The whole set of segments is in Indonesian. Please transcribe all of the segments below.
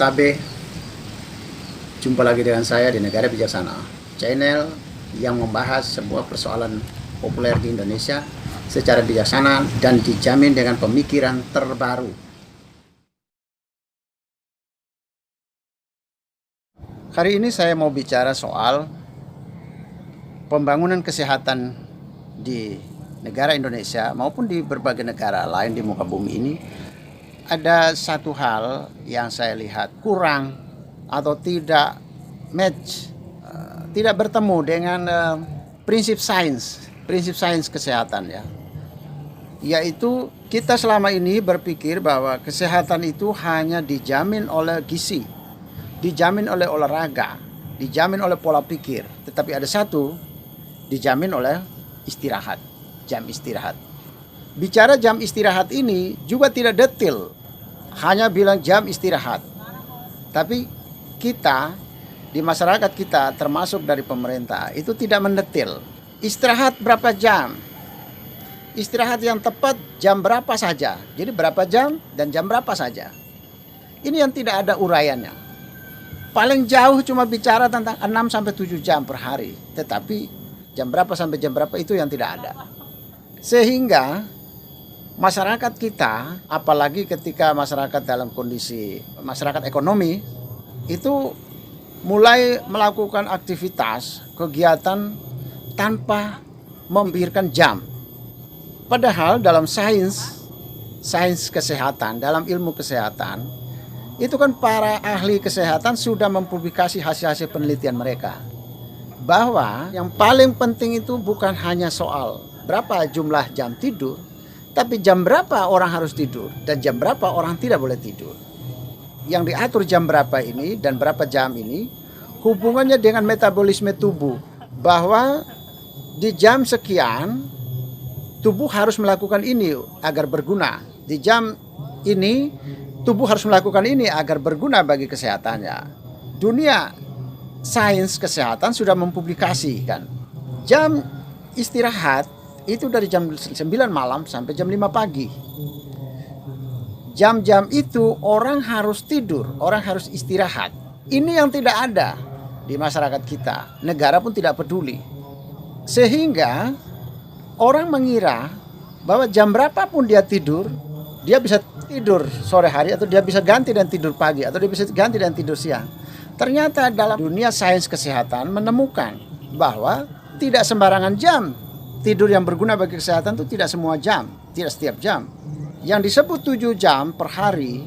Tabe. Jumpa lagi dengan saya di Negara Bijaksana, channel yang membahas sebuah persoalan populer di Indonesia secara bijaksana dan dijamin dengan pemikiran terbaru. Hari ini saya mau bicara soal pembangunan kesehatan di negara Indonesia maupun di berbagai negara lain di muka bumi ini. Ada satu hal yang saya lihat kurang atau tidak match, tidak bertemu dengan prinsip sains kesehatan, ya. Yaitu kita selama ini berpikir bahwa kesehatan itu hanya dijamin oleh gizi, dijamin oleh olahraga, dijamin oleh pola pikir. Tetapi ada satu, dijamin oleh istirahat, jam istirahat. Bicara jam istirahat ini juga tidak detail, hanya bilang jam istirahat. Tapi kita di masyarakat kita, termasuk dari pemerintah, itu tidak mendetail. Istirahat berapa jam? Istirahat yang tepat jam berapa saja? Jadi berapa jam dan jam berapa saja? Ini yang tidak ada uraiannya. Paling jauh cuma bicara tentang 6-7 jam per hari. Tetapi jam berapa sampai jam berapa itu yang tidak ada. Sehingga masyarakat kita, apalagi ketika masyarakat dalam kondisi masyarakat ekonomi, itu mulai melakukan aktivitas, kegiatan tanpa memikirkan jam. Padahal dalam sains kesehatan, dalam ilmu kesehatan, itu kan para ahli kesehatan sudah mempublikasi hasil-hasil penelitian mereka. Bahwa yang paling penting itu bukan hanya soal berapa jumlah jam tidur, tapi jam berapa orang harus tidur dan jam berapa orang tidak boleh tidur. Yang diatur jam berapa ini dan berapa jam ini hubungannya dengan metabolisme tubuh. Bahwa di jam sekian tubuh harus melakukan ini agar berguna. Di jam ini tubuh harus melakukan ini agar berguna bagi kesehatannya. Dunia sains kesehatan sudah mempublikasikan jam istirahat itu dari jam 9 malam sampai jam 5 pagi. Jam-jam itu orang harus tidur, orang harus istirahat. Ini yang tidak ada di masyarakat kita. Negara pun tidak peduli. Sehingga orang mengira bahwa jam berapapun dia tidur, dia bisa tidur sore hari atau dia bisa ganti dan tidur pagi atau dia bisa ganti dan tidur siang. Ternyata dalam dunia sains kesehatan menemukan bahwa tidak sembarangan jam tidur yang berguna bagi kesehatan itu tidak semua jam, tidak setiap jam. Yang disebut 7 jam per hari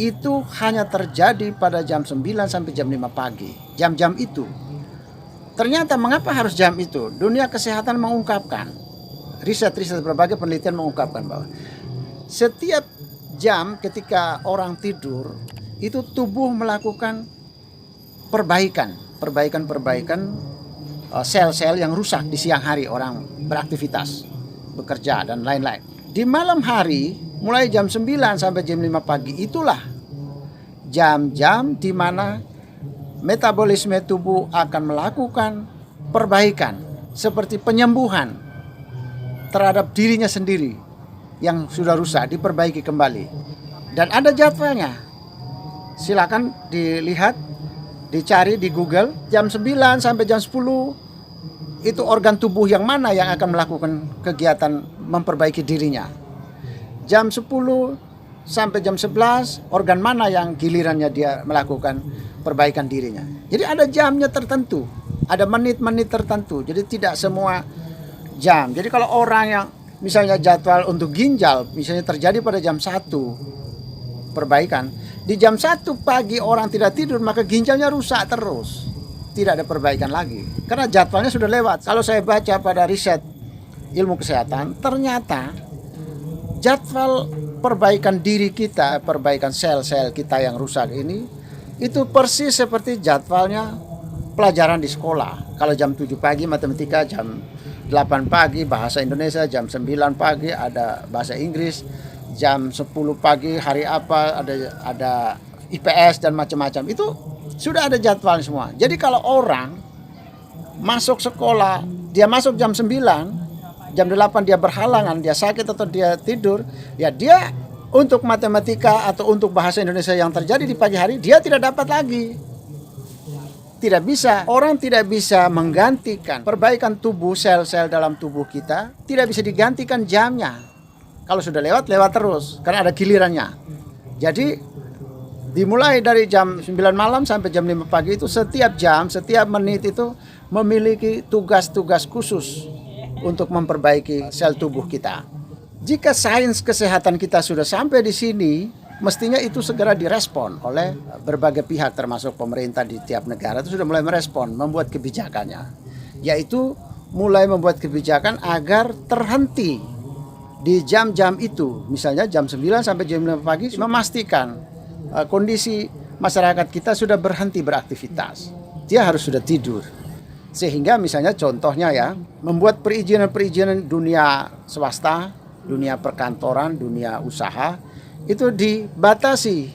itu hanya terjadi pada jam 9 sampai jam 5 pagi. Jam-jam itu. Ternyata mengapa harus jam itu? Dunia kesehatan mengungkapkan, riset-riset berbagai penelitian mengungkapkan bahwa setiap jam ketika orang tidur itu tubuh melakukan perbaikan sel-sel yang rusak di siang hari orang beraktivitas, bekerja dan lain-lain. Di malam hari mulai jam 9 sampai jam 5 pagi itulah jam-jam di mana metabolisme tubuh akan melakukan perbaikan seperti penyembuhan terhadap dirinya sendiri yang sudah rusak, diperbaiki kembali. Dan ada jadwalnya. Silakan dilihat, dicari di Google, jam 9 sampai jam 10 itu organ tubuh yang mana yang akan melakukan kegiatan memperbaiki dirinya. Jam 10 sampai jam 11 organ mana yang gilirannya dia melakukan perbaikan dirinya. Jadi ada jamnya tertentu, ada menit-menit tertentu. Jadi tidak semua jam. Jadi kalau orang yang misalnya jadwal untuk ginjal misalnya terjadi pada jam 1 perbaikan, di jam 1 pagi orang tidak tidur maka ginjalnya rusak terus. Tidak ada perbaikan lagi karena jadwalnya sudah lewat. Kalau saya baca pada riset ilmu kesehatan, ternyata jadwal perbaikan diri kita, perbaikan sel-sel kita yang rusak ini itu persis seperti jadwalnya pelajaran di sekolah. Kalau jam 7 pagi matematika, jam 8 pagi bahasa Indonesia, jam 9 pagi ada bahasa Inggris, jam 10 pagi hari apa ada IPS dan macam-macam. Itu sudah ada jadwalnya semua. Jadi kalau orang masuk sekolah, dia masuk jam 9, jam 8 dia berhalangan, dia sakit atau dia tidur, ya dia Untuk matematika atau untuk bahasa Indonesia yang terjadi di pagi hari, dia tidak dapat lagi. Tidak bisa, orang tidak bisa menggantikan perbaikan tubuh, sel-sel dalam tubuh kita, tidak bisa digantikan jamnya. Kalau sudah lewat, lewat terus, karena ada gilirannya. Jadi, dimulai dari jam 9 malam sampai jam 5 pagi itu, setiap jam, setiap menit itu memiliki tugas-tugas khusus untuk memperbaiki sel tubuh kita. Jika sains kesehatan kita sudah sampai di sini, mestinya itu segera direspon oleh berbagai pihak termasuk pemerintah di tiap negara itu sudah mulai merespon, membuat kebijakannya. Yaitu mulai membuat kebijakan agar terhenti di jam-jam itu. Misalnya jam 9 sampai jam 5 pagi memastikan kondisi masyarakat kita sudah berhenti beraktivitas. Dia harus sudah tidur. Sehingga misalnya contohnya ya, membuat perizinan-perizinan dunia swasta, dunia perkantoran, dunia usaha, itu dibatasi.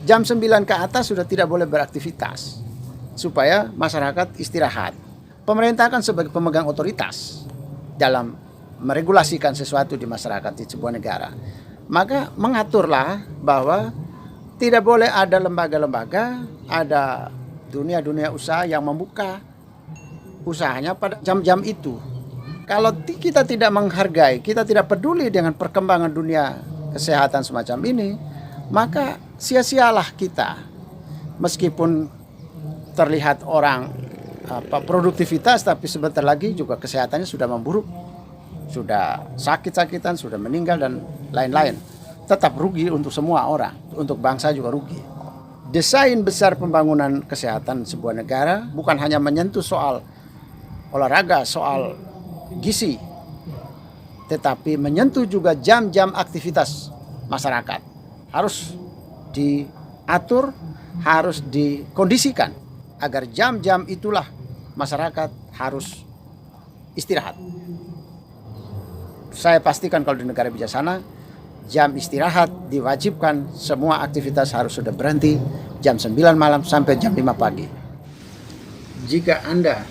Jam 9 ke atas sudah tidak boleh beraktivitas supaya masyarakat istirahat. Pemerintah kan sebagai pemegang otoritas dalam meregulasikan sesuatu di masyarakat di sebuah negara. Maka mengaturlah bahwa tidak boleh ada lembaga-lembaga, ada dunia-dunia usaha yang membuka usahanya pada jam-jam itu. Kalau kita tidak menghargai, kita tidak peduli dengan perkembangan dunia kesehatan semacam ini, maka sia-sialah kita. Meskipun terlihat orang produktivitas, tapi sebentar lagi juga kesehatannya sudah memburuk, sudah sakit-sakitan, sudah meninggal dan lain-lain. Tetap rugi untuk semua orang, untuk bangsa juga rugi. Desain besar pembangunan kesehatan sebuah negara bukan hanya menyentuh soal olahraga, soal gizi, tetapi menyentuh juga jam-jam aktivitas masyarakat. Harus diatur, harus dikondisikan agar jam-jam itulah masyarakat harus istirahat. Saya pastikan kalau di negara bijaksana, jam istirahat diwajibkan, semua aktivitas harus sudah berhenti jam 9 malam sampai jam 5 pagi. Jika Anda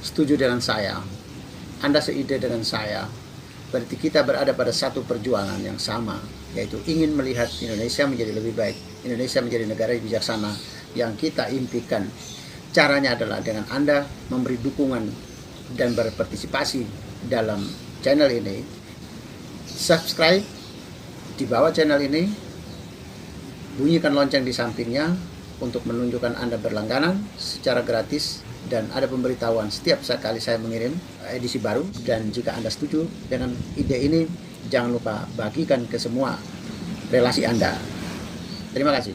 setuju dengan saya, Anda seide dengan saya, berarti kita berada pada satu perjuangan yang sama, yaitu ingin melihat Indonesia menjadi lebih baik, Indonesia menjadi negara yang bijaksana yang kita impikan. Caranya adalah dengan Anda memberi dukungan dan berpartisipasi dalam channel ini. Subscribe di bawah channel ini, bunyikan lonceng di sampingnya untuk menunjukkan Anda berlangganan secara gratis, dan ada pemberitahuan setiap kali saya mengirim edisi baru. Dan jika Anda setuju dengan ide ini, jangan lupa bagikan ke semua relasi Anda. Terima kasih.